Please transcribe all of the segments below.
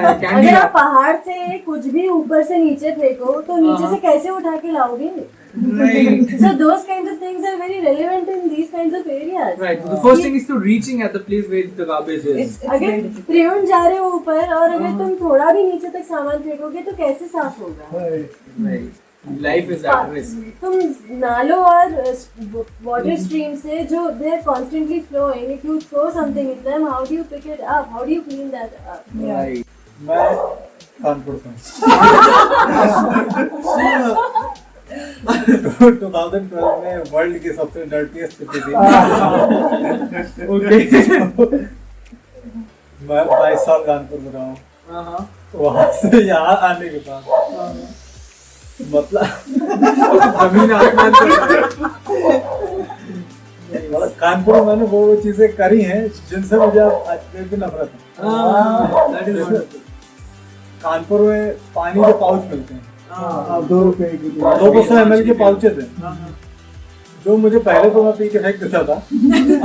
अगर आप पहाड़ से कुछ भी ऊपर से नीचे फेंको तो नीचे से कैसे उठा के लाओगे? Right. So those kinds of things are very relevant in these kinds of areas. Right. So the first thing is to reaching at the place where the garbage is. अगर त्रिउंड जा रहे हो ऊपर और अगर तुम थोड़ा भी नीचे तक सामान फेंकोगे तो कैसे साफ होगा? Right. Life is at risk. तुम नालों और वाटर स्ट्रीम से जो they are constantly flowing, if you throw something in them, how do you pick it up? How do you clean that up? Right. मैं कानपुर से 2012 में वर्ल्ड की सबसे डर्टीएस्ट सिटी थी। Okay. मैं 22 साल कानपुर में रहा हूँ। वहाँ से यहाँ आने के बाद मतलब जमीन आसमान मतलब कानपुर में मैंने वो चीजें करी हैं जिनसे मुझे आज भी नफरत है। That is wonderful. कानपुर में पानी के पाउच मिलते हैं, 2 रुपए की 200 ml के पाउचेज हैं, जो मुझे पहले तो मैं पी के फेंक देता था,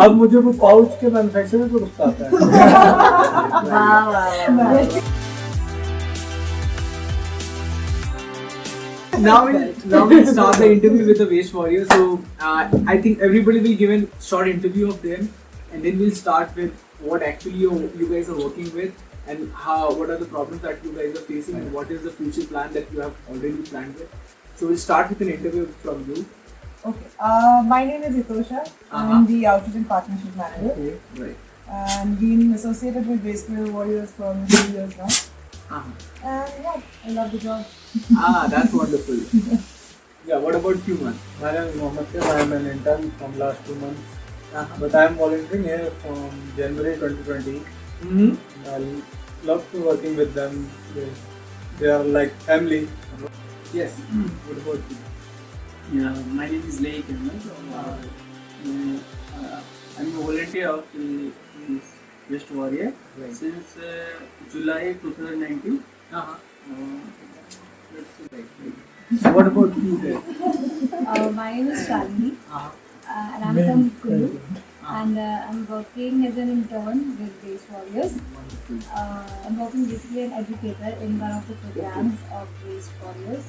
अब मुझे वो पाउच के मैन्युफैक्चरर को गुस्सा आता है। Now we'll start the interview with the Waste Warrior. So I think everybody will give a short interview of them, and then we'll start with what actually you guys are working with, and what are the problems that you guys are facing, and what is the future plan that you have already planned with. So we'll start with an interview from you. Okay. My name is Itosha. I'm the Outreach and Partnership Manager. Okay. Right. And been associated with Waste Warriors for a few years now. And yeah, I love the job. That's wonderful. Yeah. What about you, man? My name is Mohammed Khair. I am an intern from last 2 months, but I am volunteering here from January 2020. Mm-hmm. I love to working with them. They are like family. Yes. What about you? Yeah, my name is Leigh Ahmed. I'm a volunteer of the Waste Warrior since July 2019. So what about you there? My name is Shalini and I'm from Kulu and I'm working as an intern with Waste Warriors. I'm working basically an educator in one of the programs of Waste Warriors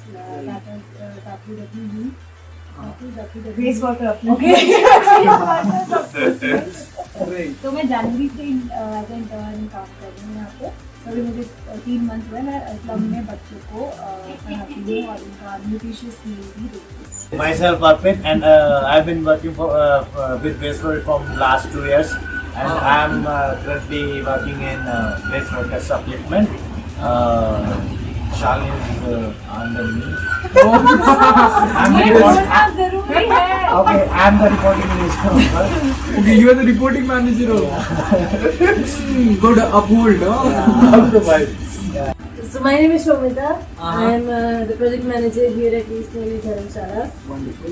that is WWU. Waste Worker Uplift. Okay. Right. तो मैं जनवरी से as an intern काम कर रही हूँ यहाँ पे। अभी मुझे 3 मंथ हुए, मैं क्लब में बच्चों को पढ़ाती हूँ और उनका न्यूट्रिशियस मील भी देती हूँ। Myself Arpit, and I've been working with Waste World from last 2 years, and I'm currently working in Waste Workers Upliftment. Shalini is under me. I'm the ज़रूरी है। okay, I'm the reporting minister. Okay, you are the reporting manager. Good uphold, no? So my name is Shomita. I am the project manager here at Waste Warriors Dharamshala. Wonderful.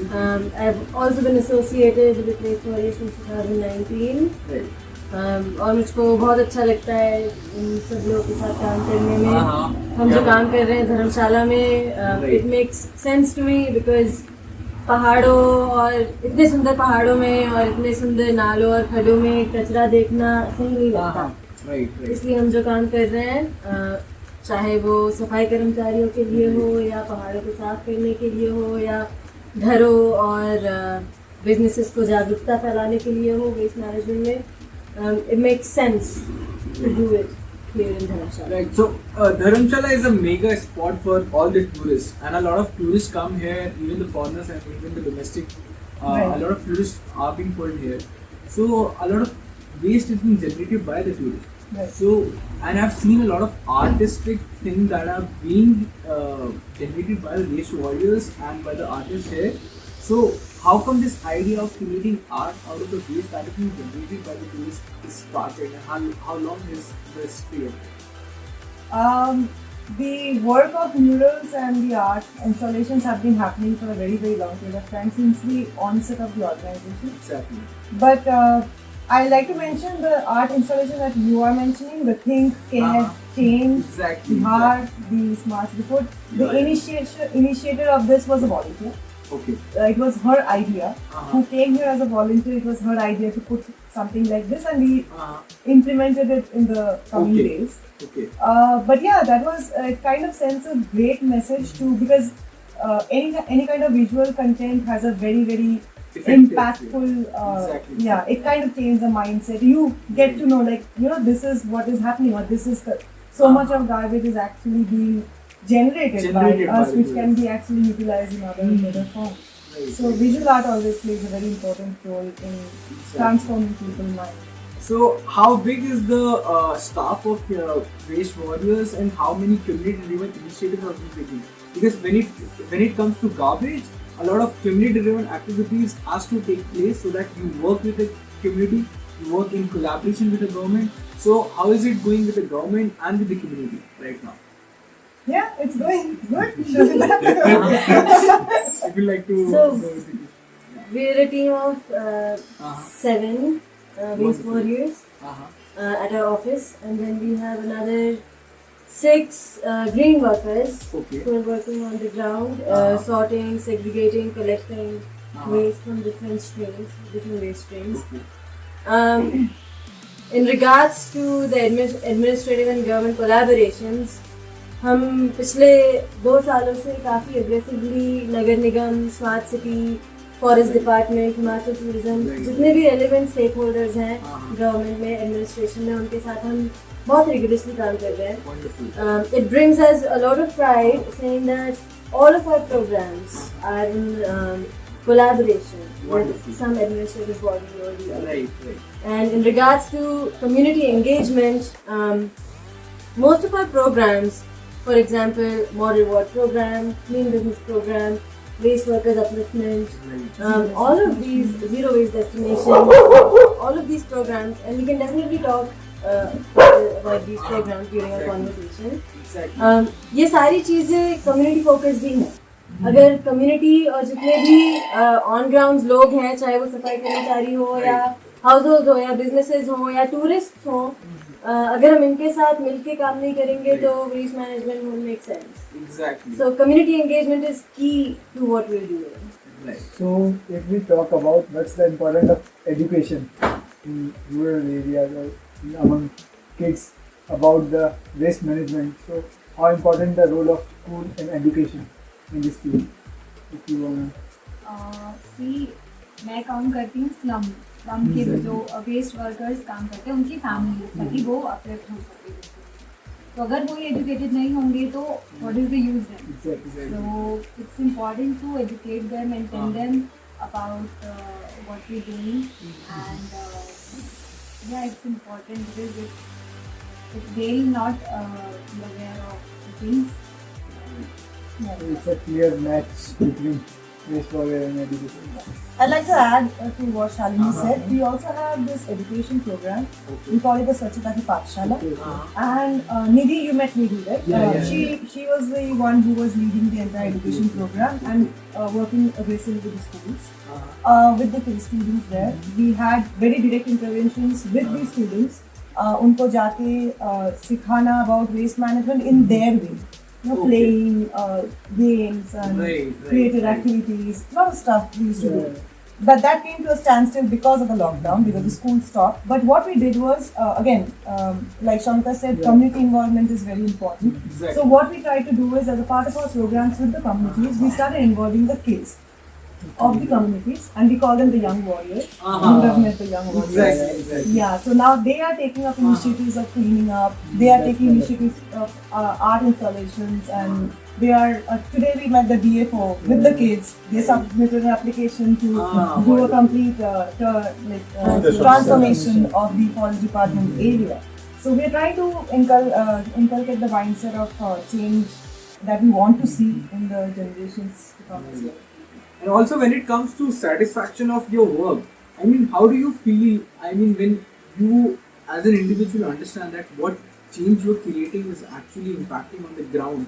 I've also been associated with Waste Warriors since 2019. Right. और मुझको बहुत अच्छा लगता है इन सब लोगों के साथ काम करने में। हम जो काम कर रहे हैं धर्मशाला में, it makes sense to me because पहाड़ों और इतने सुंदर पहाड़ों में और इतने सुंदर नालों और खड्डों में कचरा देखना सही नहीं लगता। Right. इसलिए हम जो काम कर रहे हैं, चाहे वो सफाई कर्मचारियों के लिए हो या पहाड़ों को साफ करने के लिए हो या घरों और बिजनेसेस को जागरूकता फैलाने के लिए हो, वेस्ट मैनेजमेंट में it makes sense to do it here in Dharamshala. Right. So Dharamshala is a mega spot for all the tourists, and a lot of tourists come here, even the foreigners and even the domestic. A lot of tourists are being pulled here. So a lot of waste is being generated by the tourists. Right. So, and I've seen a lot of artistic things that are being generated by the Waste Warriors and by the artists here. So, how come this idea of creating art out of the waste that is being generated by the tourists is started, and how long is this period? The work of murals and the art installations have been happening for a very, very long period of time since the onset of the organization. Exactly. But I like to mention the art installation that you are mentioning, the Think, Care, Change, Exactly. the Heart, the Smart Report. The initiator of this was a volunteer. Okay. It was her idea. Uh-huh. Who came here as a volunteer, it was her idea to put something like this, and we Uh-huh. implemented it in the coming Okay. days. Okay. But yeah, that was it kind of sends a great message to, because any kind of visual content has a very Effective, impactful Exactly. yeah, it kind of changes the mindset. You get to know, like, you know, this is what is happening, or this is so much of garbage is actually being generated by us, by which us. can be actually utilized in other forms. Right. So visual art always plays a very important role in transforming people's mind. So, how big is the staff of Waste Warriors, and how many community-driven initiatives have been taken? Because when it comes to garbage, a lot of community-driven activities has to take place, so that you work with the community, you work in collaboration with the government. So, how is it going with the government and with the community right now? Yeah, it's going good. If you like to. So- We're a team of Uh-huh. 7 Waste Wonderful. Warriors Uh-huh. at our office, and then we have another 6 green workers Okay. who are working on the ground, sorting, segregating, collecting waste from different waste streams. Okay. In regards to the administrative and government collaborations, हम पिछले 2 सालों से काफ़ी aggressively नगर निगम, smart city, forest department, Himachal tourism, जितने भी relevant stakeholders हैं गवर्नमेंट में, एडमिनिस्ट्रेशन में, उनके साथ हम बहुत रिगरसली काम कर रहे हैं. Wonderful. It brings us a lot of pride saying that all of our programs are in collaboration Wonderful. with some administrative body or the other. Right. And in regards to community engagement, most of our programs, for example, More Reward Program, Clean Business Program, Waste Workers Upliftment, Right. all of these Zero Waste Destination, all of these programs, and we can definitely talk about these programs during our conversation. Exactly. ये सारी चीज़ें community focused ही हैं. अगर community और जितने भी on ground लोग हैं, चाहे वो सफाई कर्मचारी हो या हाउस होल्ड हो या बिजनेसेस हो या टूरिस्ट हो, अगर हम इनके साथ मिलके काम नहीं करेंगे तो waste management won't make sense. Exactly. So community engagement is key to what we're doing. Right. So if we talk about what's the importance of education in rural areas or among kids about the waste management, so how important the role of school and education in this field? If you wanna. सी मैं काम करती हूँ slum के जो waste workers काम करते हैं उनकी फैमिली, ताकि वो अपलिफ्ट हो सके. तो अगर वो एजुकेटेड नहीं होंगे तो what is the use then? Exactly. So it's important to educate them and tell them about what we're doing, and yeah, it's important because if they'll not be aware of the things. So it's a clear match between waste warrior and education. I'd like to add to what Shalini said. We also have this education program. We call it the Swachhata Hi Pathshala. And Nidhi, you met Nidhi, right? She was the one who was leading the entire education program and working aggressively with the schools. With the students there, we had very direct interventions with these students. उनको जाके सिखाना about waste management in their way. Playing games and creative activities, a lot of stuff we used to do. But that came to a standstill because of the lockdown, because the school stopped. But what we did was, again, like Shamita said, community involvement is very important. Exactly. So what we tried to do is, as a part of our programs with the communities, we started involving the kids of the communities, and we call them the young warriors. You would have met the young warriors. Exactly. Yeah, so now they are taking up initiatives of cleaning up. They are taking initiatives of art installations, and they are. Today we met the DFO with the kids. They submitted an application to do a complete transformation of the forest department area. So we are trying to inculcate the mindset of change that we want to see in the generations to come as well. And also when it comes to satisfaction of your work, I mean, how do you feel, I mean, when you as an individual understand that what change you're creating is actually impacting on the ground?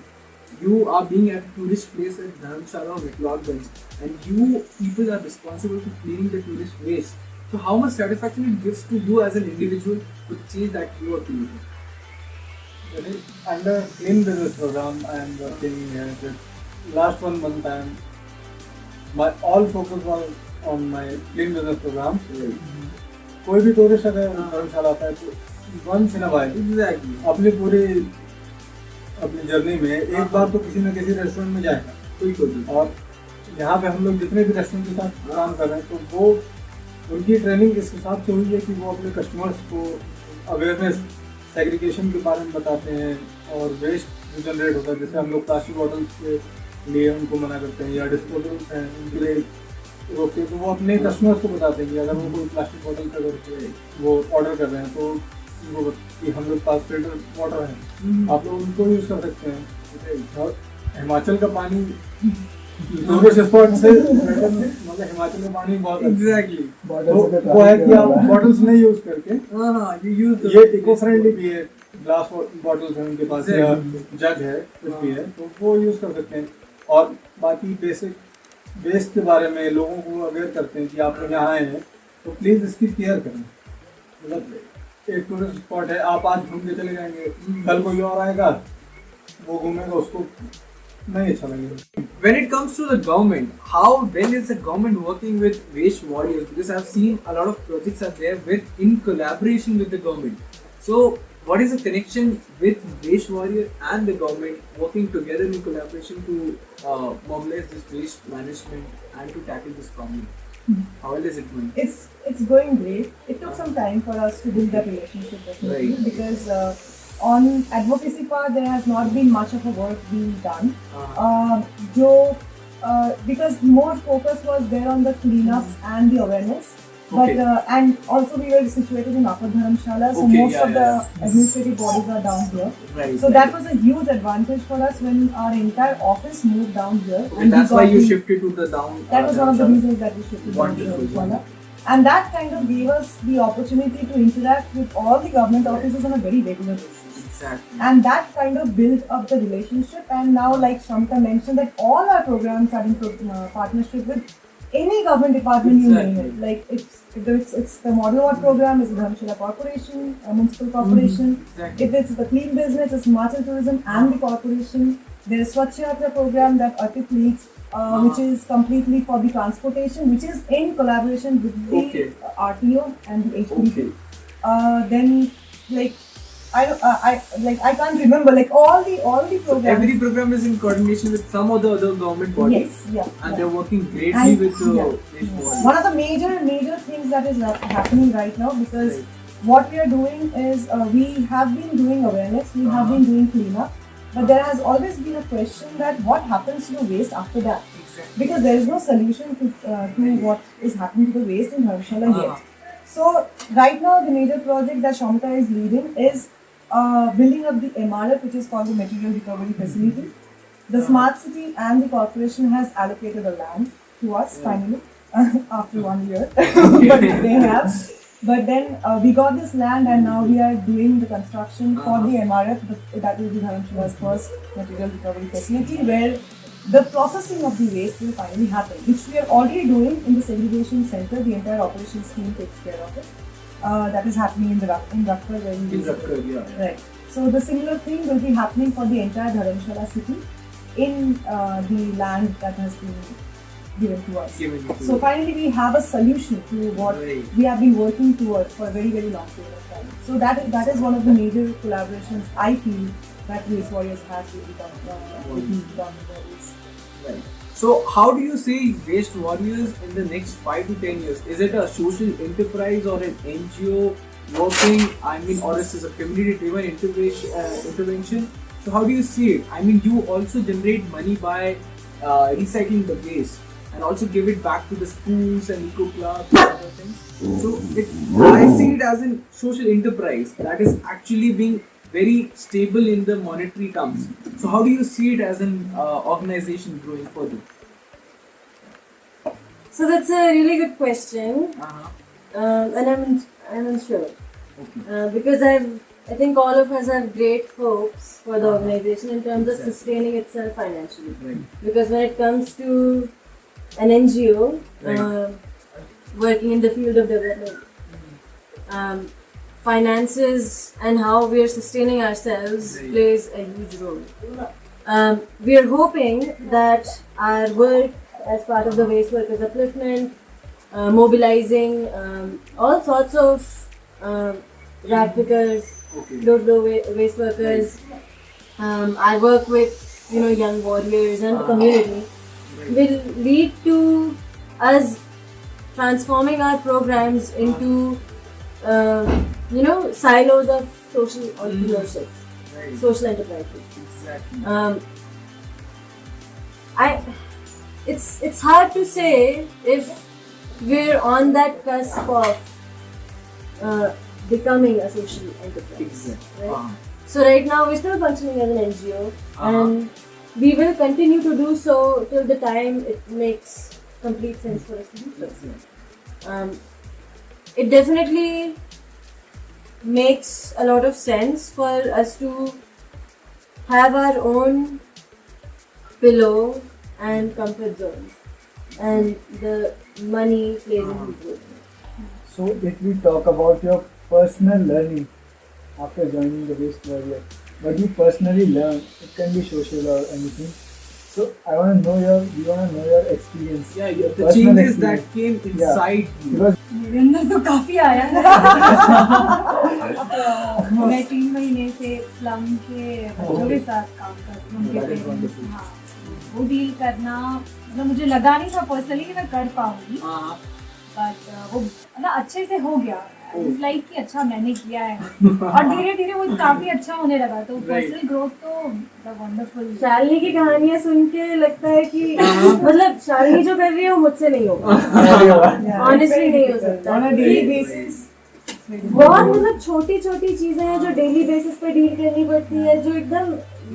You are being at a tourist place at Dharamshala or McLeodganj, and you people are responsible for cleaning the tourist waste. So how much satisfaction it gives to you as an individual to change that you are creating? Under Clean Business Program, I am working here. The last 1 month I am my all focus was on my clean business program. कोई भी tourist अगर धर्मशाला आता है तो once in a while exactly अपनी पूरी अपनी journey में एक बार तो किसी न किसी रेस्टोरेंट में जाएगा। बिल्कुल और यहाँ पे हम लोग जितने भी रेस्टोरेंट के साथ काम कर रहे हैं तो वो उनकी ट्रेनिंग इस हिसाब से हुई है कि वो अपने कस्टमर्स को अवेयरनेस सेग्रीगेशन के बारे में बताते हैं और वेस्ट जो जनरेट होता है, जैसे हम लोग प्लास्टिक बॉटल्स के लिए उनको मना करते हैं या डिस्पोजल्स हैं उनके लिए रोकते हैं, तो वो अपने कस्टमर्स को बताते हैं कि अगर वो कोई प्लास्टिक बॉटल का करके वो ऑर्डर कर रहे हैं तो उनको कि हम लोग पास फिल्टर वाटर है, आप लोग उनको यूज़ कर सकते हैं। और हिमाचल का पानी टूरिस्ट स्पॉट से मतलब हिमाचल का पानी बहुत एग्जैक्टली वो है कि आप बॉटल्स नहीं यूज करके हाँ ये यूज ये इको फ्रेंडली भी है, ग्लास बॉटल्स हैं उनके पास या जग है कुछ भी है तो वो यूज कर सकते हैं। और बाकी बेसिक वेस्ट के बारे में लोगों को अवेयर करते हैं कि आप लोग यहाँ आए हैं तो प्लीज़ इसकी केयर करें। मतलब एक टूरिस्ट स्पॉट है, आप आज घूम के चले जाएंगे, कल कोई और आएगा वो घूमेगा, उसको नहीं अच्छा लगेगा। When it comes to the government, how well is the government working with waste warriors? Because I've seen a lot of projects are there with in collaboration with the government. So, what is the connection with waste warrior and the government working together in collaboration to mobilize this waste management and to tackle this problem? How well is it going? It's going great. It took some time for us to build that relationship definitely Right. because on advocacy part there has not been much of a work being done. Because more focus was there on the cleanups and the awareness. Okay. But and also we were situated in Upper Dharamshala, so Okay, most yeah, of the administrative bodies are down here. Right. So that was a huge advantage for us when our entire office moved down here. Okay, that's we why got you the- shifted to the down. That was one of the Dharamshala. reasons that we shifted down to Wonderful, Dharamshala. wonderful. And that kind of gave us the opportunity to interact with all the government offices on a very regular basis. Exactly. And that kind of built up the relationship. And now, like Shamta mentioned, that all our programs are in partnership with any government department you name it. Like it's the Model Award program, it's the Dharamshala Corporation, Municipal Corporation. Exactly. If it's the clean business, it's Himachal Tourism and the corporation. There is Swachh Yatra program that Atif leads, which is completely for the transportation, which is in collaboration with the Okay. RTO and the HPD. Okay. Then like I can't remember like all the So programs. every program is in coordination with some of the other government bodies. Yes, yeah. And yeah. they're working greatly And- with the yeah. waste warriors. One of the major things that is happening right now, because what we are doing is we have been doing awareness, we have been doing cleanup, but there has always been a question that what happens to the waste after that, because there is no solution to what is happening to the waste in Dharamshala yet. So right now the major project that Shamta is leading is building up the MRF, which is called the Material Recovery Facility. The Smart City and the corporation has allocated a land to us finally after 1 year, but they have. But then we got this land and now we are doing the construction for the MRF, that will be Dharamshala's first material recovery facility, where the processing of the waste will finally happen, which we are already doing in the segregation center. The entire operations team takes care of it. That is happening in Rakkar, where we In visit. Rakkar, yeah. Right. So the similar thing will be happening for the entire Dharamshala city in the land that has been given to us. Given to So you. finally we have a solution to what Right. we have been working towards for a very long period of time. So that is one of the major collaborations I feel that Waste Warriors has with the government bodies. Right. So how do you see Waste Warriors in the next 5 to 10 years? Is it a social enterprise or an NGO working? I mean, or is this a community-driven intervention? So how do you see it? I mean, you also generate money by recycling the waste and also give it back to the schools and eco clubs and other things. So I see it as a social enterprise that is actually being very stable in the monetary terms. So how do you see it as an organization growing further? So that's a really good question, Uh-huh. and I'm unsure Okay. because I think all of us have great hopes for the organization in terms of Exactly. sustaining itself financially. Right. Because when it comes to an NGO Right. working in the field of development, finances and how we are sustaining ourselves Right. plays a huge role. We are hoping that our work as part of the waste workers upliftment, mobilizing all sorts of rag pickers, door-to-door waste workers. I work with young warriors and the community. Will lead to us transforming our programs into silos of social entrepreneurship, social enterprises. Exactly. It's hard to say if we're on that cusp of becoming a social enterprise. Exactly. Right? So right now we're still functioning as an NGO, and we will continue to do so till the time it makes complete sense for us to do so. It definitely makes a lot of sense for us to have our own pillow and comfort zone, and the money plays a huge role. So if we talk about your personal learning after joining the Waste Warrior, what you personally learn, it can be social or anything. So I want to know your experience. Yeah, your the personal changes that experience. came inside you. Because मेरे अंदर तो काफी आया मैं 3 महीने से slum के बच्चों के साथ काम करती हूँ उनके पेरेंट्स, हाँ, वो डील करना मतलब मुझे लगा नहीं था पर्सनली कि मैं कर पाऊंगी, बट वो मतलब अच्छे से हो गया। लाइक कि अच्छा मैंने किया है और धीरे धीरे वो काफी अच्छा होने लगा, तो पर्सनल ग्रोथ तो वंडरफुल। शालिनी की कहानियां सुन के लगता है कि मतलब शालिनी जो कर रही है वो मुझसे नहीं होगा, ऑनेस्टली नहीं हो सकता। ऑन अ डेली बेसिस बहुत मतलब छोटी छोटी चीजें हैं जो डेली बेसिस पे डील करनी पड़ती है, जो एकदम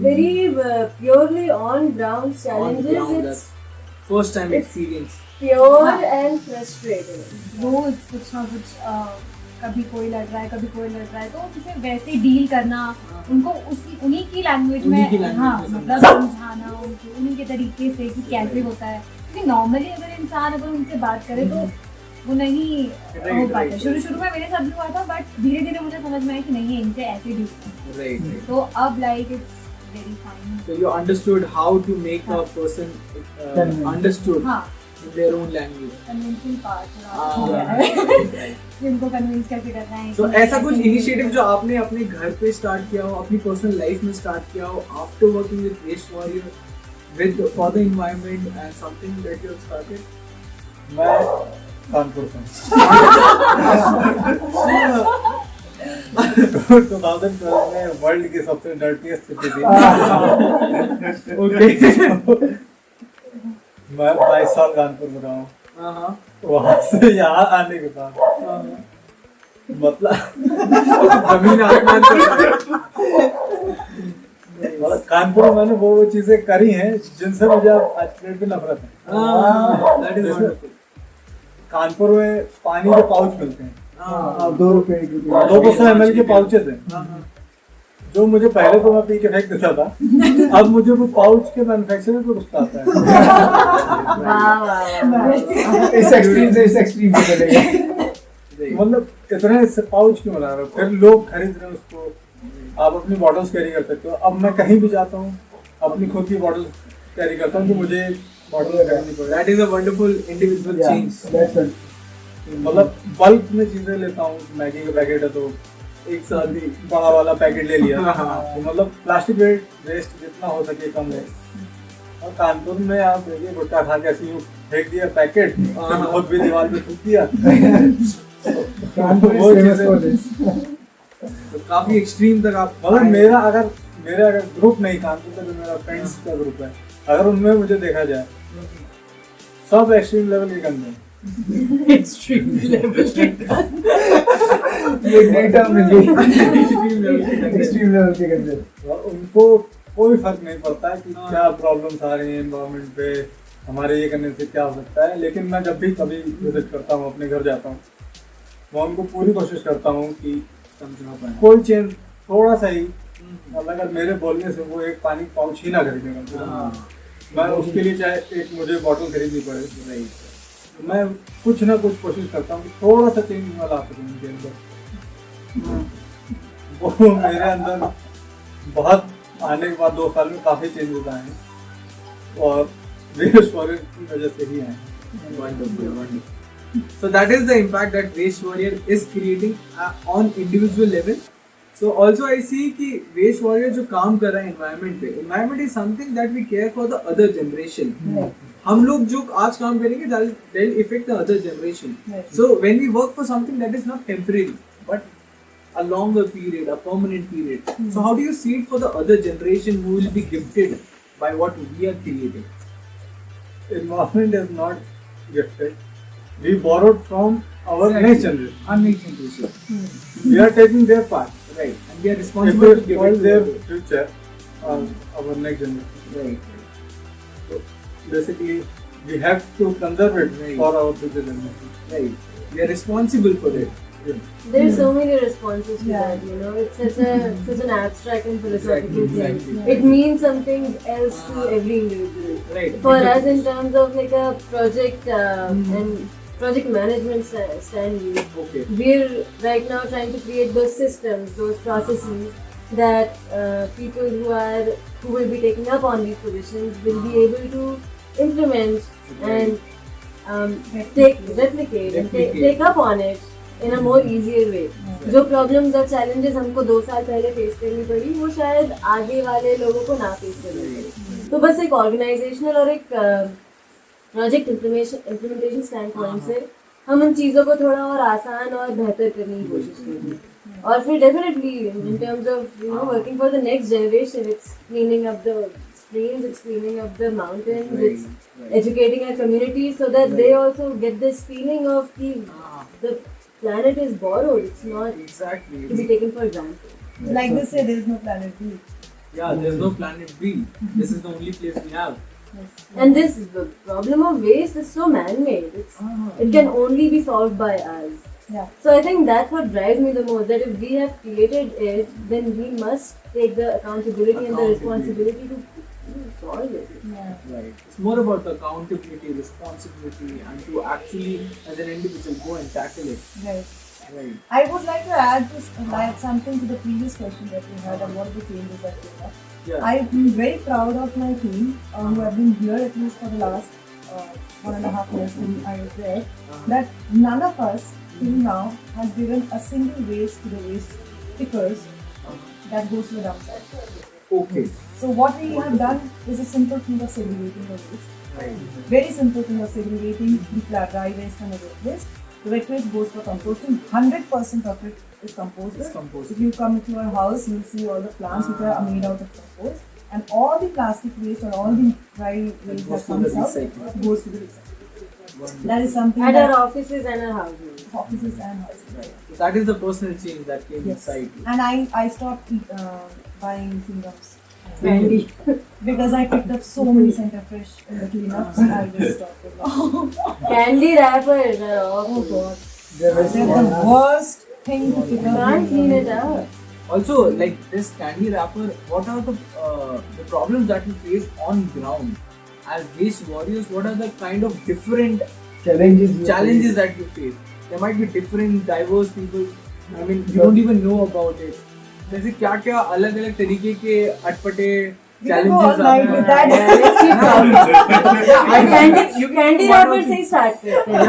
very purely on ground challenges. It's First time experience. Pure and frustrating. रोज कुछ ना कुछ कभी कोई लड़ रहा है कभी कोई लड़ रहा है, तो उसे वैसे डील करना, उनको उन्हीं की लैंग्वेज में, हाँ मतलब समझाना उनको उन्हीं के तरीके से कि कैसे होता है, क्योंकि नॉर्मली अगर उनसे बात करे तो वो नहीं हो पाता। शुरू में मेरे साथ भी हुआ था, बट धीरे धीरे मुझे समझ में आया कि नहीं इनसे ऐसे डील करना। Right. तो अब like it's very fine. So you understood how to make a person understood in their own language. Convincing part Ah, हो गया है जिनको कन्विंस कैसे करना है। So ऐसा कुछ इनिशिएटिव जो आपने अपने घर पे स्टार्ट किया हो, अपनी पर्सनल लाइफ में स्टार्ट किया हो, after working with waste warrior, with for the environment and something that you have started? मैं कानपुर से 2012 में वर्ल्ड की सबसे डर्टीएस्ट सिटी थी। ओके। मैं 22 साल कानपुर में रहा हूँ। वहाँ से यहाँ आने के बाद मतलब जमीन आसमान मतलब कानपुर में मैंने वो चीजें करी हैं जिनसे मुझे अब आज की डेट में नफरत है। That is wonderful. कानपुर में पानी के पाउच मिलते हैं, 2 रुपए की 200 ml के पाउचेस हैं, जो मुझे पहले तो मैं पी के फेंक देता था, अब मुझे वो पाउच के मैन्युफैक्चरर को गुस्सा आता है। इस एक्सट्रीम से इस एक्सट्रीम पे चले गए। मतलब इतने से पाउच क्यों बना रहे हो, फिर लोग खरीद रहे हैं उसको, आप अपनी बॉटल्स कैरी कर सकते हो। अब मैं कहीं भी जाता हूँ अपनी खुद की बॉटल कैरी करता हूँ कि मुझे बॉटल खरीदनी पड़े। That is a wonderful individual change. That's it. मतलब बल्क में चीजें लेता हूँ, मैगी का पैकेट है तो एक साथ ही बड़ा वाला पैकेट ले लिया। तो मतलब प्लास्टिक वेस्ट जितना हो सके कम है। और कानपुर में आप देखिए गुटखा खा के ऐसे फेंक दिया पैकेट, खुद भी दीवार पे थूक दिया। कानपुर वो is famous चीजें- for this. तो काफी एक्सट्रीम तक आप मतलब मेरा अगर ग्रुप नहीं, कानपुर का जो मेरा फ्रेंड्स का ग्रुप है, अगर उनमें मुझे देखा जाए सब एक्सट्रीम लेवल के गंदे हैं। एक्सट्रीम लेवल ये नई टर्म मिली। एक्सट्रीम लेवल एक्सट्रीम लेवल के गंदे। और उनको कोई फर्क नहीं पड़ता है कि क्या प्रॉब्लम्स आ रही हैं एनवायरनमेंट पे, हमारे ये करने से क्या हो सकता है। लेकिन मैं जब भी कभी विजिट करता हूँ, अपने घर जाता हूँ, मैं उनको पूरी कोशिश करता हूँ कि समझा पाए। कोई चेंज थोड़ा सा ही, मतलब अगर मेरे बोलने से वो एक पानी पाउच ही ना खरीदेगा, मैं उसके लिए चाहे एक मुझे बॉटल खरीदनी पड़े, तो मैं कुछ ना कुछ कोशिश करता हूँ कि थोड़ा सा चेंज मैं ला सकूँ उनके अंदर। वो मेरे अंदर बहुत आने के बाद 2 साल में काफ़ी चेंजेस आए हैं। और वेस्ट वॉरियर की वजह से ही आए हैं। Wonderful, wonderful. So that is the impact that Waste Warrior is creating on individual level. So also I see कि Waste Warrior जो काम कर रहा है environment पे, environment is something that we care for the other generation. हम लोग जो आज काम करेंगे they'll affect the other generation. So when we work for something that is not temporary but a longer period, a permanent period. So how do you see it for the other generation who will be gifted by what we are creating? Environment is not gifted. We borrowed from our next generation. Our next generation. We are taking their part. Right. And we are If responsible to we give spoil it their to them. future, our next generation. Right. So basically, we have to conserve it Right. for our future generation. Right. We are responsible for it. There's so many responses to Yeah. that, you know. It's such an abstract and philosophical Exactly, thing. exactly. It means something else to every individual. Right. For us, in terms of like a project and project management stand view, Okay. we're right now trying to create those systems, those processes that people who will be taking up on these positions will be able to implement and replicate and take up on it in a more easier way. जो problems और challenges हमको 2 साल पहले face करनी पड़ी वो शायद आगे वाले लोगों को ना फेस करनी पड़ी. तो बस एक ऑर्गेनाइजेशनल और एक प्रोजेक्ट इम्प्लीमेंटेशन स्टैंड पॉइंट से हम उन चीज़ों को थोड़ा और आसान और बेहतर करने की कोशिश करेंगे. और फिर definitely in terms of you know working for the next generation, it's cleaning up the streams, it's cleaning up the mountains, it's educating our communities so that they also get this feeling of the planet is borrowed, it's not Exactly. to be taken for granted. Like they say, there is no planet B. Yeah, there's no planet B. This is the only place we have. And this the problem of waste is so man-made. It can only be solved by us. Yeah. So I think that's what drives me the most. That if we have created it, then we must take the accountability and the responsibility to solve it. Yeah. Right. It's more about the accountability, responsibility, and to actually, as an individual, go and tackle it. Right. Right. I would like to add something to the previous question that we had and what are the changes that came up. Yeah. I'm very proud of my team who have been here at least for the last 1.5 years when I was there. That none of us till now has given a single waste to the waste pickers that goes to the dump site. Okay. So what we have done is a simple thing of segregating the waste. Right. Very simple thing of segregating the dry waste and the wet waste. The wet waste goes for composting. 100% of it is composted. It's composted. If you come into our house, you'll see all the plants which are made out of compost. And all the plastic waste or all the dry waste that goes to comes the out recycling. goes to the recycling. That is something At that our offices and our houses. offices and houses. So that is the personal change that came Yes. inside you. And I stopped buying chewing-gums. Candy. Because I picked up so many center fish in the cleanups, I just stopped with that. Candy wrappers are awful. Oh god. They're very They're the worst thing to pick You up. can't clean it up. Also, like this candy wrapper, what are the problems that you face on ground? As waste warriors, what are the kind of different challenges that you face? There might be different, diverse people. I mean, you don't even know about it. जैसे क्या क्या अलग अलग तरीके के अटपटे We can go all challenges night with that. Let's keep talking. Candy wrapper से ही start करते हैं.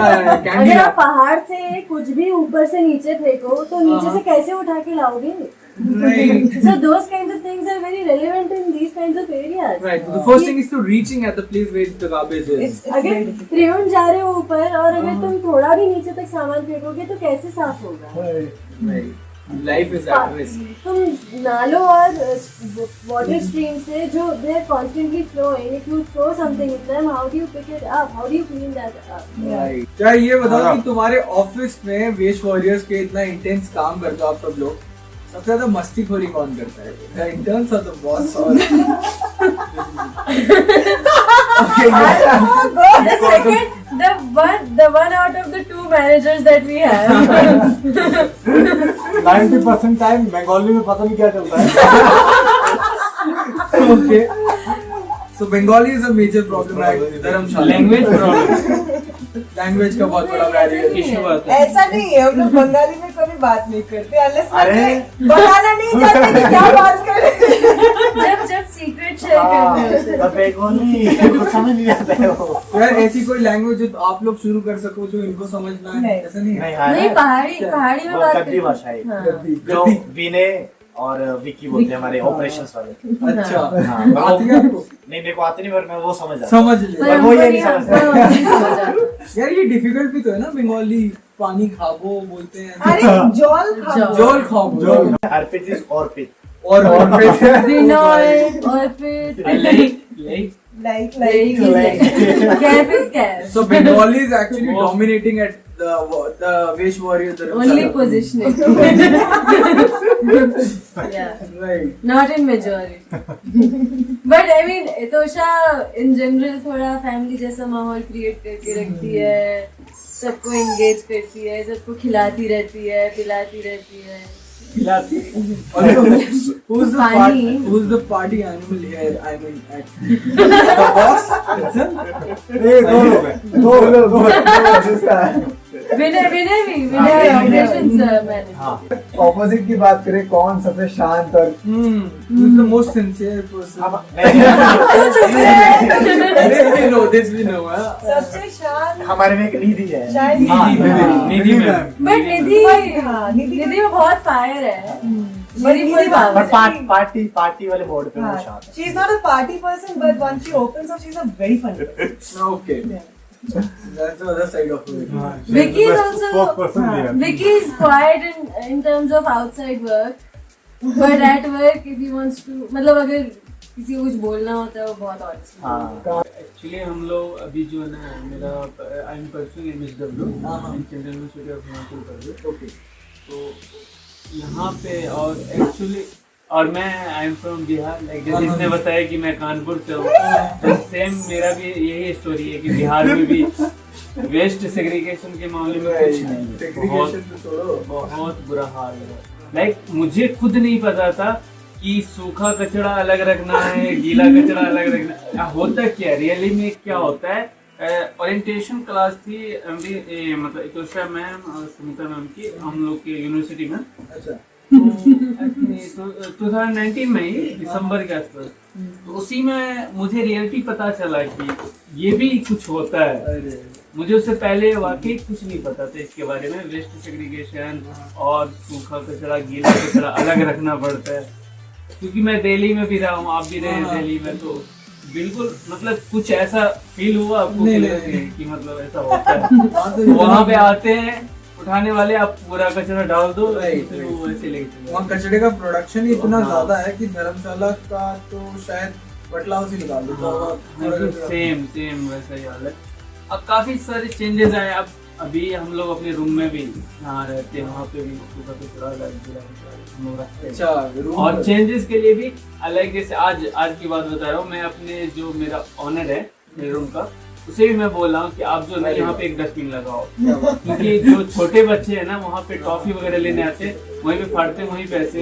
candy अगर आप wrapper. पहाड़ से कुछ भी ऊपर से नीचे फेंको तो नीचे से कैसे उठा के लाओगे? Right. So those kinds of things are very relevant in these kinds of areas. Right. So the first thing is to reaching at the place where the garbage is. It's very अगर difficult. Triund जा रहे हो ऊपर और अगर तुम थोड़ा भी नीचे तक सामान फेंकोगे तो कैसे साफ होगा? Right. Life is at risk. तुम नालों और वाटर स्ट्रीम से जो they are constantly flowing, if you throw something in them, how do you pick it up? How do you clean that up? Right. क्या ये बताओ कि तुम्हारे ऑफिस में वेस्ट वॉरियर्स के इतना इंटेंस काम करते हो आप सब लोग, सबसे ज्यादा मस्तीखोरी कौन करता है? The interns or the boss or The one out of the 2 managers that we have. 90% time Bengali में पता नहीं क्या चलता है. okay. So Bengali is a major problem at Dharamshala. Language problem language का बहुत बड़ा बैरियर इशू आता है. ऐसा नहीं है, हम लोग बंगाली में कभी बात नहीं करते unless अरे बताना नहीं चाहते कि क्या बात करें. जब सीक्रेट शेयर बेंगोली कुछ समझ नहीं आता है वो। यार ऐसी कोई लैंग्वेज जो आप लोग शुरू कर सको जो इनको समझना है, नहीं। ऐसा नहीं है? नहीं, पहाड़ी में वो बात गद्दी भाषा है हाँ। जो विनय और विकी बोलते हैं हमारे ऑपरेशंस वाले। अच्छा हाँ, आती है आपको? नहीं मेरे को आती नहीं पर मैं वो समझ आता समझ ले पर वो ये नहीं हमको समझता। समझ आता। यार ये डिफिकल्ट भी तो है ना, बंगाली पानी खाबो बोलते हैं, अरे जॉल खाओ। जोल खाबो अर्पित इज ऑर्पित और बिनोय और फिर Like Kaif is Kaif. So Bengali is actually dominating at the Vesh Warrior Dharamshala. Only positioning. Yeah. Right. Not in majority. But I mean, Etosha in general थोड़ा फैमिली जैसा माहौल क्रिएट करके रखती है, सबको एंगेज करती है, सबको खिलाती रहती है, पिलाती रहती है. Also, who's Funny. the party animal here? I mean, at the boss. Vinay operations manager. Opposite की बात करें, कौन सबसे शांत और Who's the most sincere person? We know this. We know. सबसे शांत हमारे में एक निधि है। शायद निधि मैम. बट निधि निधि में बहुत फायर है. बड़ी निधि कोई बात बात पर पार्टी वाले बोर्ड पे वो शांत है। She is not a party person, but once she opens up, she's a very fun person. Okay. That's the other side of it. Vicky is also Vicky is quiet in terms of outside work, but at work if he wants to, मतलब अगर किसी को कुछ बोलना होता है वो बहुत honest है. हाँ एक्चुअली हम लोग अभी जो है ना मेरा I am pursuing MSW in central university of Himachal Pradesh. Okay. तो यहाँ पे और एक्चुअली और मैं I am from Bihar, like जिसने बताया कि मैं कानपुर से हूँ, तो सेम मेरा भी यही स्टोरी है कि बिहार में भी वेस्ट सेग्रीगेशन के मामले में कुछ नहीं है. Segregation तो छोड़ो. बहुत बुरा हाल है. लाइक मुझे खुद नहीं पता था कि सूखा कचरा अलग रखना है, गीला कचरा अलग रखना है. होता क्या रियली में क्या होता है. ओरिएंटेशन क्लास थी मतलब इतोषा मैम और सुमिता मैम की हम लोग के यूनिवर्सिटी में. अच्छा. तो 2019 में ही दिसंबर के आसपास, तो उसी में मुझे रियलिटी पता चला कि ये भी कुछ होता है. मुझे उससे पहले वाकई कुछ नहीं पता था इसके बारे में. वेस्ट सेग्रीगेशन और सूखा कचरा गीला कचरा अलग रखना पड़ता है. क्योंकि मैं दिल्ली में भी रहा हूँ, आप भी रहे दिल्ली में, तो बिल्कुल मतलब कुछ ऐसा फील हुआ आपको कि मतलब ऐसा होता है. तो वहाँ पे आते हैं उठाने वाले, आप पूरा कचरा डाल दो, फिर वो ऐसे लेके वहाँ कचरे का प्रोडक्शन ही इतना ज्यादा है कि धर्मशाला का तो शायद बटलाव से निकाल देता होगा. सेम वैसा ही हाल है. अब काफी सारे चेंजेस आए. अब अभी हम लोग अपने रूम में भी जहाँ रहते हैं वहाँ पे भी सूखा कचरा हम लोग रखते हैं. अच्छा. और चेंजेस के लिए भी अलग, जैसे आज की बात बता रहा हूँ मैं. अपने जो मेरा ऑनर है मेरे रूम का, उसे भी मैं बोल रहा हूँ कि आप जो है यहाँ पे एक डस्टबिन लगाओ, क्योंकि जो छोटे बच्चे हैं ना वहाँ पे टॉफी वगैरह लेने आते हैं, वहीं पे फाड़ते हैं, वहीं पे ऐसे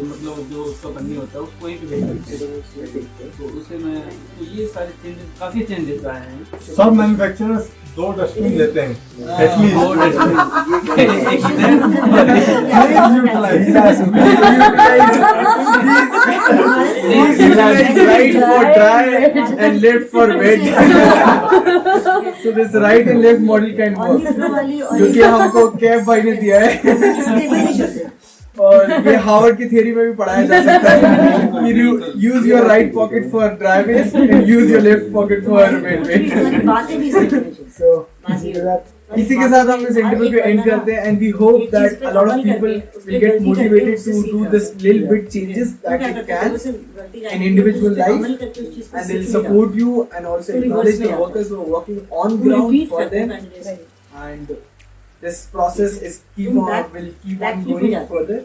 मतलब जो उसका बन्नी होता है उसको वहीं पे भेज देते हैं. तो उसे मैं तो ये सारे चेंजेस, काफी चेंजेस आए हैं. सब मैन्युफैक्चरर्स 2 डस्टबिन लेते हैं right for dry and left for wet. So this right and left model can work. जो कि हमको कैब भाई ने दिया है. और ये हार्वर्ड की थियरी में भी पढ़ाया जा सकता है. Use your right pocket for dry waste and use your left pocket for wet waste. so इसी के साथ हम इस इंटरव्यू को एंड करते हैं and we hope that a lot of people will get motivated to do this little bit changes that it can in individual life, and they'll support you and also acknowledge the workers who are working on ground for them. And this process will keep on going further.